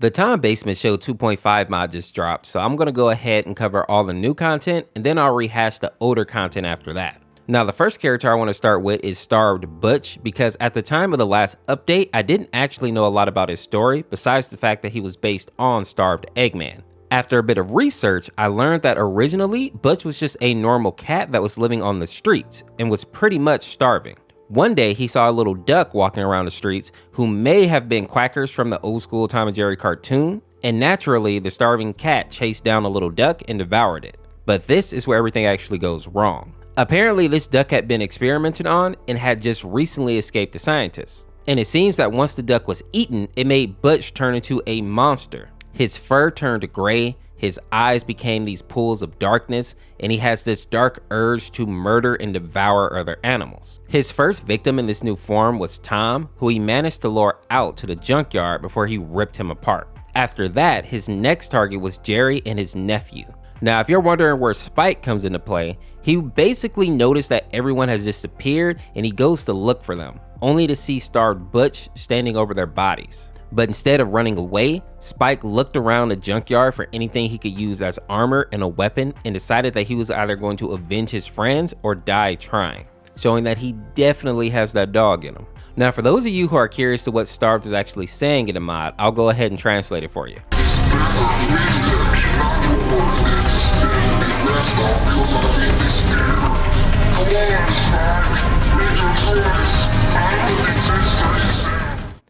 The Time Basement Show 2.5 mod just dropped, so I'm going to go ahead and cover all the new content, and then I'll rehash the older content after that. Now, the first character I want to start with is Starved Butch, because at the time of the last update, I didn't actually know a lot about his story, besides the fact that he was based on Starved Eggman. After a bit of research, I learned that originally, Butch was just a normal cat that was living on the streets, and was pretty much starving. One day, he saw a little duck walking around the streets who may have been quackers from the old school Tom and Jerry cartoon, and naturally, the starving cat chased down the little duck and devoured it. But this is where everything actually goes wrong. Apparently, this duck had been experimented on and had just recently escaped the scientists. And it seems that once the duck was eaten, it made Butch turn into a monster. His fur turned gray, his eyes became these pools of darkness, and he has this dark urge to murder and devour other animals. His first victim in this new form was Tom, who he managed to lure out to the junkyard before he ripped him apart. After that, his next target was Jerry and his nephew. Now, if you're wondering where Spike comes into play, he basically noticed that everyone has disappeared and he goes to look for them, only to see Starved Butch standing over their bodies. But instead of running away, Spike looked around the junkyard for anything he could use as armor and a weapon and decided that he was either going to avenge his friends or die trying, showing that he definitely has that dog in him. Now, for those of you who are curious to what Starved is actually saying in the mod, I'll go ahead and translate it for you.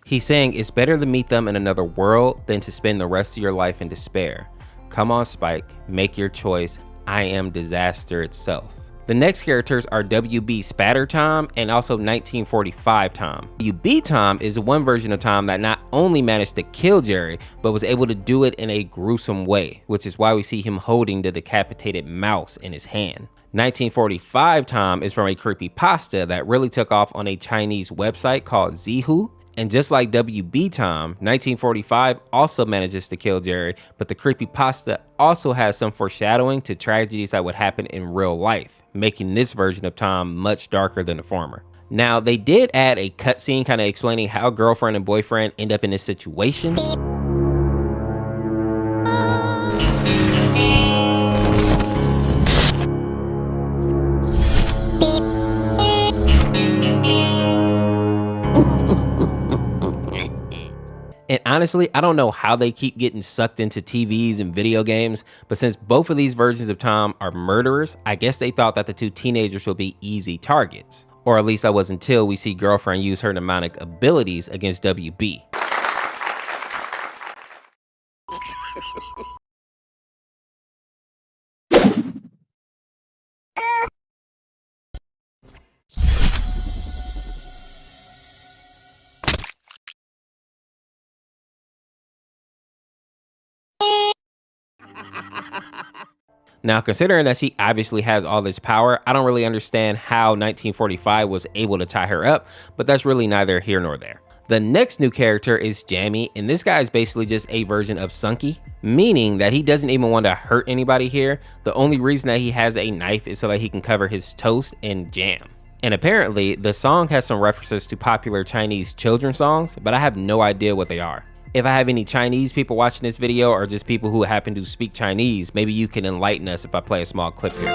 He's saying it's better to meet them in another world than to spend the rest of your life in despair. Come on, Spike, make your choice. I am disaster itself. The next characters are WB Spatter Tom and also 1945 Tom. WB Tom is one version of Tom that not only managed to kill Jerry, but was able to do it in a gruesome way, which is why we see him holding the decapitated mouse in his hand. 1945 Tom is from a creepypasta that really took off on a Chinese website called Zihu. And just like WB Tom, 1945 also manages to kill Jerry, but the creepypasta also has some foreshadowing to tragedies that would happen in real life, making this version of Tom much darker than the former. Now, they did add a cutscene kind of explaining how girlfriend and boyfriend end up in this situation. And honestly, I don't know how they keep getting sucked into TVs and video games, but since both of these versions of Tom are murderers, I guess they thought that the two teenagers would be easy targets. Or at least that was until we see girlfriend use her mnemonic abilities against WB. Now, considering that she obviously has all this power, I don't really understand how 1945 was able to tie her up, but that's really neither here nor there. The next new character is Jammy, and this guy is basically just a version of Sunky, meaning that he doesn't even want to hurt anybody here. The only reason that he has a knife is so that he can cover his toast in jam. And apparently, the song has some references to popular Chinese children's songs, but I have no idea what they are. If I have any Chinese people watching this video or just people who happen to speak Chinese, maybe you can enlighten us if I play a small clip here.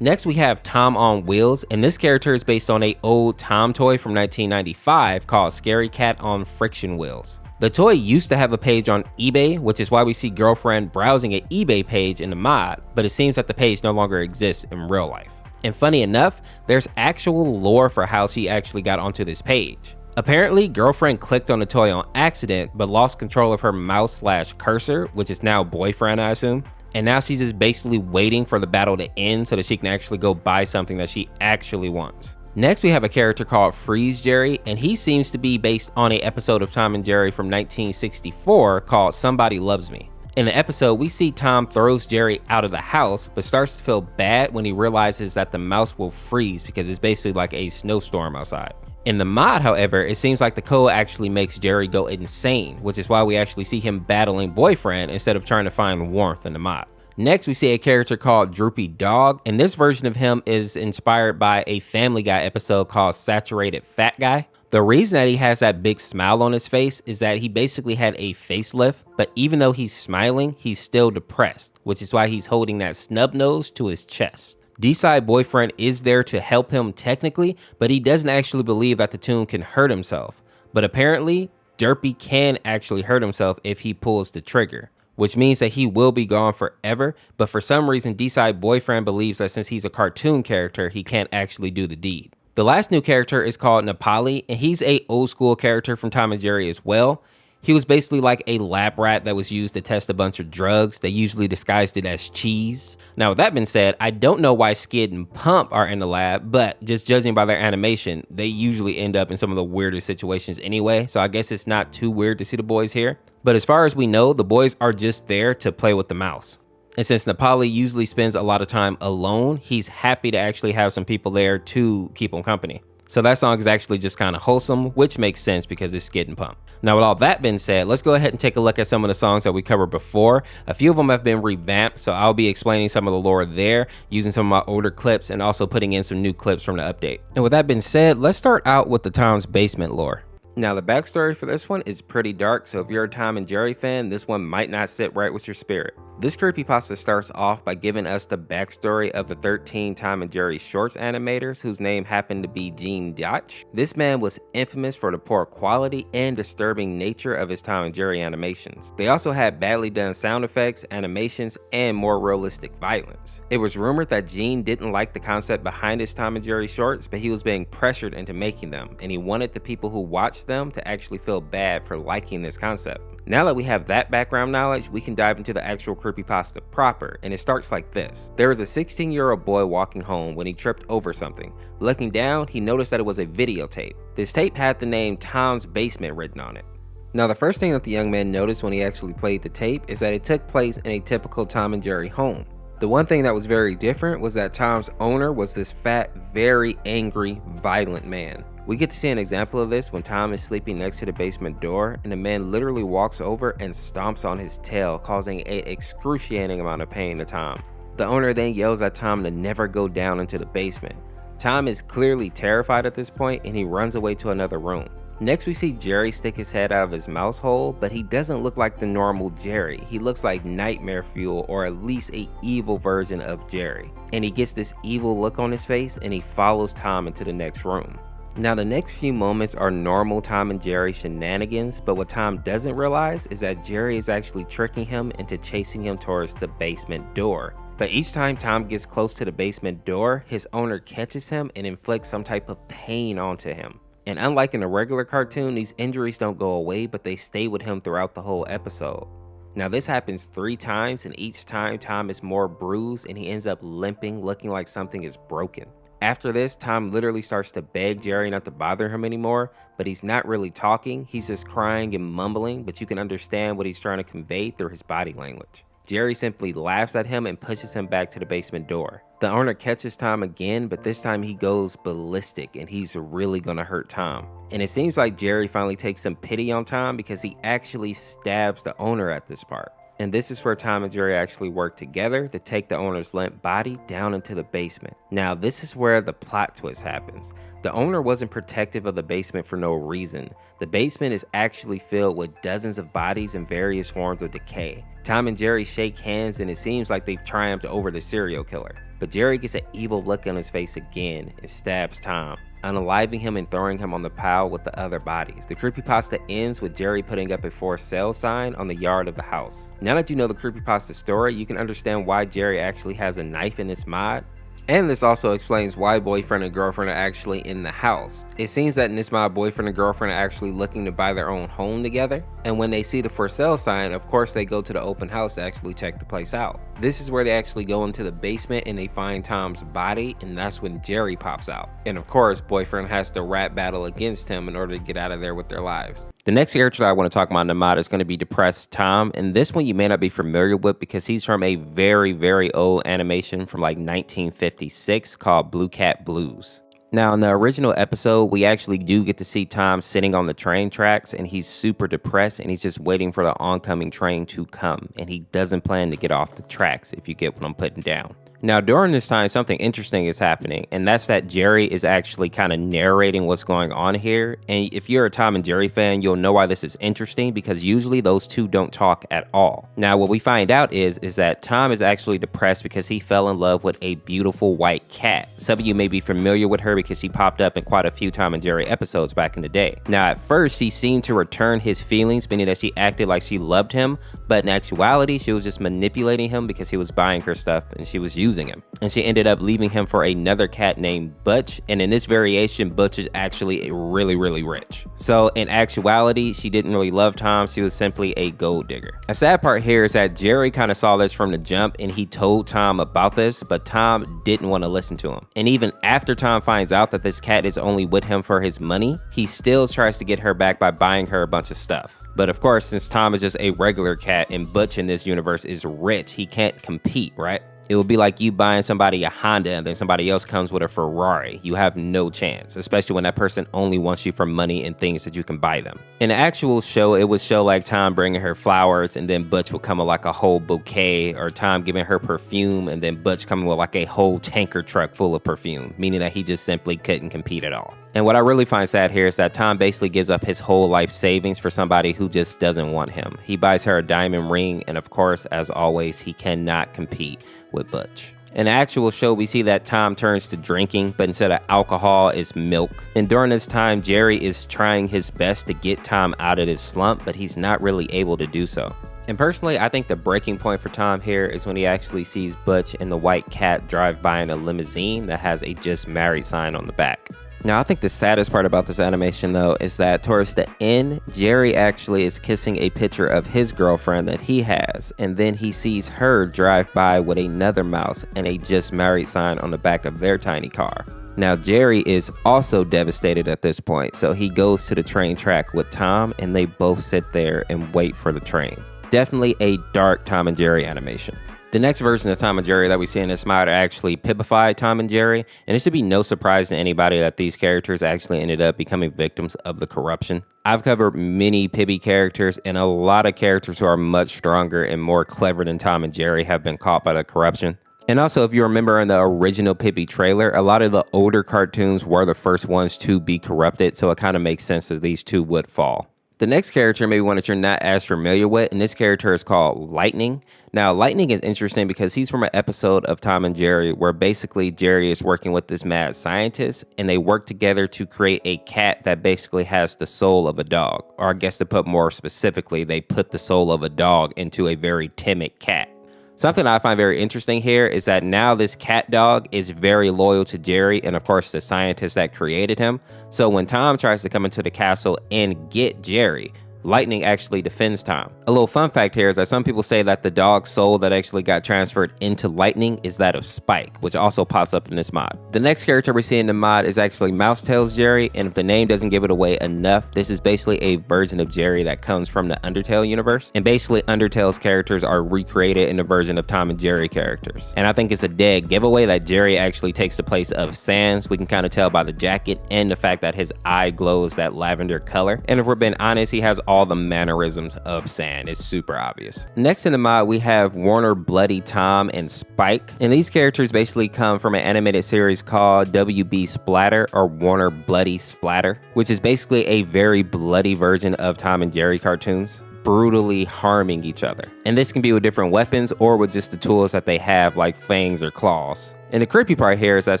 Next, we have Tom on Wheels, and this character is based on an old Tom toy from 1995 called Scary Cat on Friction Wheels. The toy used to have a page on eBay, which is why we see girlfriend browsing an eBay page in the mod, but it seems that the page no longer exists in real life. And funny enough, there's actual lore for how she actually got onto this page. Apparently, girlfriend clicked on the toy on accident, but lost control of her mouse/cursor, which is now boyfriend, I assume. And now she's just basically waiting for the battle to end so that she can actually go buy something that she actually wants. Next, we have a character called Freeze Jerry, and he seems to be based on an episode of Tom and Jerry from 1964 called Somebody Loves Me. In the episode, we see Tom throws Jerry out of the house, but starts to feel bad when he realizes that the mouse will freeze because it's basically like a snowstorm outside. In the mod, however, it seems like the code actually makes Jerry go insane, which is why we actually see him battling boyfriend instead of trying to find warmth in the mod. Next, we see a character called Droopy Dog, and this version of him is inspired by a Family Guy episode called Saturated Fat Guy. The reason that he has that big smile on his face is that he basically had a facelift, but even though he's smiling, he's still depressed, which is why he's holding that snub nose to his chest. D-Side Boyfriend is there to help him technically, but he doesn't actually believe that the Toon can hurt himself. But apparently, Derpy can actually hurt himself if he pulls the trigger, which means that he will be gone forever, but for some reason, D-Side Boyfriend believes that since he's a cartoon character, he can't actually do the deed. The last new character is called Nepali, and he's a old school character from Tom and Jerry as well. He was basically like a lab rat that was used to test a bunch of drugs. They usually disguised it as cheese. Now, with that being said, I don't know why Skid and Pump are in the lab, but just judging by their animation, they usually end up in some of the weirdest situations anyway, so I guess it's not too weird to see the boys here. But as far as we know, the boys are just there to play with the mouse. And since Nepali usually spends a lot of time alone, he's happy to actually have some people there to keep him company. So that song is actually just kind of wholesome, which makes sense because it's Skid and Pump. Now, with all that being said, let's go ahead and take a look at some of the songs that we covered before. A few of them have been revamped, so I'll be explaining some of the lore there, using some of my older clips, and also putting in some new clips from the update. And with that being said, let's start out with the Tom's Basement lore. Now, the backstory for this one is pretty dark, so if you're a Tom and Jerry fan, this one might not sit right with your spirit. This creepypasta starts off by giving us the backstory of the 13 Tom and Jerry Shorts animators whose name happened to be Gene Dotch. This man was infamous for the poor quality and disturbing nature of his Tom and Jerry animations. They also had badly done sound effects, animations, and more realistic violence. It was rumored that Gene didn't like the concept behind his Tom and Jerry Shorts, but he was being pressured into making them, and he wanted the people who watched them to actually feel bad for liking this concept. Now that we have that background knowledge, we can dive into the actual creepypasta proper, and it starts like this. There was a 16-year-old boy walking home when he tripped over something. Looking down, he noticed that it was a videotape. This tape had the name Tom's Basement written on it. Now, the first thing that the young man noticed when he actually played the tape is that it took place in a typical Tom and Jerry home. The one thing that was very different was that Tom's owner was this fat, very angry, violent man. We get to see an example of this when Tom is sleeping next to the basement door and the man literally walks over and stomps on his tail, causing an excruciating amount of pain to Tom. The owner then yells at Tom to never go down into the basement. Tom is clearly terrified at this point and he runs away to another room. Next, we see Jerry stick his head out of his mouse hole, but he doesn't look like the normal Jerry. He looks like nightmare fuel, or at least an evil version of Jerry. And he gets this evil look on his face and he follows Tom into the next room. Now, the next few moments are normal Tom and Jerry shenanigans, but what Tom doesn't realize is that Jerry is actually tricking him into chasing him towards the basement door. But each time Tom gets close to the basement door, his owner catches him and inflicts some type of pain onto him. And unlike in a regular cartoon, these injuries don't go away, but they stay with him throughout the whole episode. Now, this happens 3 times, and each time Tom is more bruised and he ends up limping, looking like something is broken. After this, Tom literally starts to beg Jerry not to bother him anymore, but he's not really talking, he's just crying and mumbling, but you can understand what he's trying to convey through his body language. Jerry simply laughs at him and pushes him back to the basement door. The owner catches Tom again, but this time he goes ballistic and he's really gonna hurt Tom. And it seems like Jerry finally takes some pity on Tom because he actually stabs the owner at this part. And this is where Tom and Jerry actually work together to take the owner's limp body down into the basement. Now, this is where the plot twist happens. The owner wasn't protective of the basement for no reason. The basement is actually filled with dozens of bodies in various forms of decay. Tom and Jerry shake hands and it seems like they've triumphed over the serial killer. But Jerry gets an evil look on his face again and stabs Tom, unaliving him and throwing him on the pile with the other bodies. The creepypasta ends with Jerry putting up a for sale sign on the yard of the house. Now that you know the creepypasta story, you can understand why Jerry actually has a knife in this mod. And this also explains why boyfriend and girlfriend are actually in the house. It seems that in this mod, boyfriend and girlfriend are actually looking to buy their own home together. And when they see the for sale sign, of course they go to the open house to actually check the place out. This is where they actually go into the basement and they find Tom's body, and that's when Jerry pops out. And of course, boyfriend has to rap battle against him in order to get out of there with their lives. The next character that I want to talk about in the mod is going to be Depressed Tom, and this one you may not be familiar with because he's from a very, very old animation from like 1956 called Blue Cat Blues. Now, in the original episode, we actually do get to see Tom sitting on the train tracks, and he's super depressed, and he's just waiting for the oncoming train to come, and he doesn't plan to get off the tracks, if you get what I'm putting down. Now, during this time, something interesting is happening, and that's that Jerry is actually kind of narrating what's going on here. And if you're a Tom and Jerry fan, you'll know why this is interesting, because usually those two don't talk at all. Now, what we find out is that Tom is actually depressed because he fell in love with a beautiful white cat. Some of you may be familiar with her because she popped up in quite a few Tom and Jerry episodes back in the day. Now, at first, she seemed to return his feelings, meaning that she acted like she loved him, but in actuality, she was just manipulating him because he was buying her stuff and she was using him. And she ended up leaving him for another cat named Butch, and in this variation, Butch is actually really rich. So in actuality, she didn't really love Tom, she was simply a gold digger. A sad part here is that Jerry kind of saw this from the jump, and he told Tom about this, but Tom didn't want to listen to him. And even after Tom finds out that this cat is only with him for his money, he still tries to get her back by buying her a bunch of stuff. But of course, since Tom is just a regular cat and Butch in this universe is rich, he can't compete, right? It would be like you buying somebody a Honda and then somebody else comes with a Ferrari. You have no chance, especially when that person only wants you for money and things that you can buy them. In the actual show, it would show like Tom bringing her flowers and then Butch would come with like a whole bouquet, or Tom giving her perfume and then Butch coming with like a whole tanker truck full of perfume, meaning that he just simply couldn't compete at all. And what I really find sad here is that Tom basically gives up his whole life savings for somebody who just doesn't want him. He buys her a diamond ring, and of course, as always, he cannot compete with Butch. In the actual show, we see that Tom turns to drinking, but instead of alcohol, it's milk. And during this time, Jerry is trying his best to get Tom out of this slump, but he's not really able to do so. And personally, I think the breaking point for Tom here is when he actually sees Butch and the white cat drive by in a limousine that has a "Just Married" sign on the back. Now, I think the saddest part about this animation, though, is that towards the end, Jerry actually is kissing a picture of his girlfriend that he has, and then he sees her drive by with another mouse and a "Just Married" sign on the back of their tiny car. Now, Jerry is also devastated at this point, so he goes to the train track with Tom, and they both sit there and wait for the train. Definitely a dark Tom and Jerry animation. The next version of Tom and Jerry that we see in this mod are actually pipified Tom and Jerry, and it should be no surprise to anybody that these characters actually ended up becoming victims of the corruption. I've covered many Pibby characters, and a lot of characters who are much stronger and more clever than Tom and Jerry have been caught by the corruption. And also, if you remember in the original Pibby trailer, a lot of the older cartoons were the first ones to be corrupted, so it kind of makes sense that these two would fall. The next character may be one that you're not as familiar with, and this character is called Lightning. Now, Lightning is interesting because he's from an episode of Tom and Jerry where basically Jerry is working with this mad scientist, and they work together to create a cat that basically has the soul of a dog. Or I guess to put more specifically, they put the soul of a dog into a very timid cat. Something I find very interesting here is that now this cat dog is very loyal to Jerry and of course the scientist that created him. So when Tom tries to come into the castle and get Jerry, Lightning actually defends Tom. A little fun fact here is that some people say that the dog's soul that actually got transferred into Lightning is that of Spike, which also pops up in this mod. The next character we see in the mod is actually Mousetail's Jerry, and if the name doesn't give it away enough, this is basically a version of Jerry that comes from the Undertale universe. And basically Undertale's characters are recreated in the version of Tom and Jerry characters. And I think it's a dead giveaway that Jerry actually takes the place of Sans. We can kind of tell by the jacket and the fact that his eye glows that lavender color. And if we're being honest, he has all the mannerisms of Sans. It's super obvious. Next in the mod, we have Warner Bloody Tom and Spike. And these characters basically come from an animated series called WB Splatter, or Warner Bloody Splatter, which is basically a very bloody version of Tom and Jerry cartoons, brutally harming each other. And this can be with different weapons or with just the tools that they have, like fangs or claws. And the creepy part here is that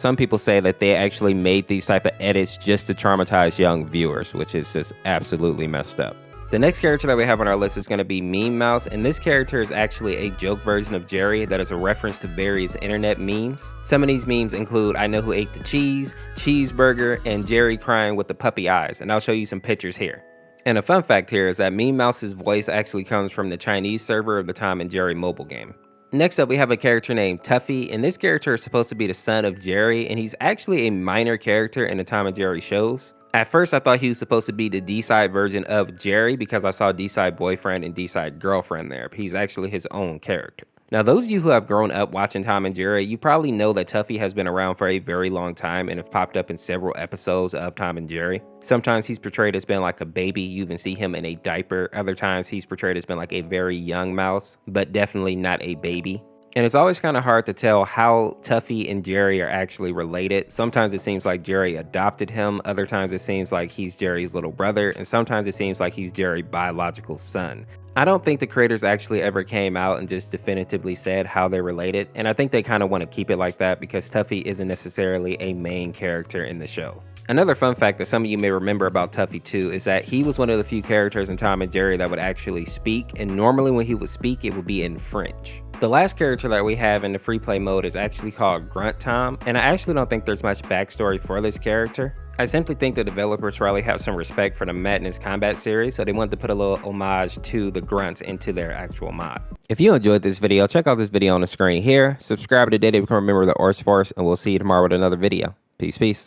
some people say that they actually made these type of edits just to traumatize young viewers, which is just absolutely messed up. The next character that we have on our list is going to be Meme Mouse, and this character is actually a joke version of Jerry that is a reference to various internet memes. Some of these memes include "I know who ate the cheese," "cheeseburger," and Jerry crying with the puppy eyes, and I'll show you some pictures here. And a fun fact here is that Meme Mouse's voice actually comes from the Chinese server of the Tom and Jerry mobile game. Next up, we have a character named Tuffy, and this character is supposed to be the son of Jerry, and he's actually a minor character in the Tom and Jerry shows. At first, I thought he was supposed to be the D-side version of Jerry because I saw D-side boyfriend and D-side girlfriend there, but he's actually his own character. Now, those of you who have grown up watching Tom and Jerry, you probably know that Tuffy has been around for a very long time and have popped up in several episodes of Tom and Jerry. Sometimes he's portrayed as being like a baby, you even see him in a diaper. Other times he's portrayed as being like a very young mouse, but definitely not a baby. And it's always kind of hard to tell how Tuffy and Jerry are actually related. Sometimes it seems like Jerry adopted him, other times it seems like he's Jerry's little brother, and sometimes it seems like he's Jerry's biological son. I don't think the creators actually ever came out and just definitively said how they're related, and I think they kind of want to keep it like that because Tuffy isn't necessarily a main character in the show. Another fun fact that some of you may remember about Tuffy too is that he was one of the few characters in Tom and Jerry that would actually speak, and normally when he would speak it would be in French. The last character that we have in the free play mode is actually called Grunt Tom, and I actually don't think there's much backstory for this character. I simply think the developers probably have some respect for the Madness Combat series, so they wanted to put a little homage to the grunts into their actual mod. If you enjoyed this video, check out this video on the screen here, subscribe today to become a member of the Orseofkorse, and we'll see you tomorrow with another video. Peace, peace.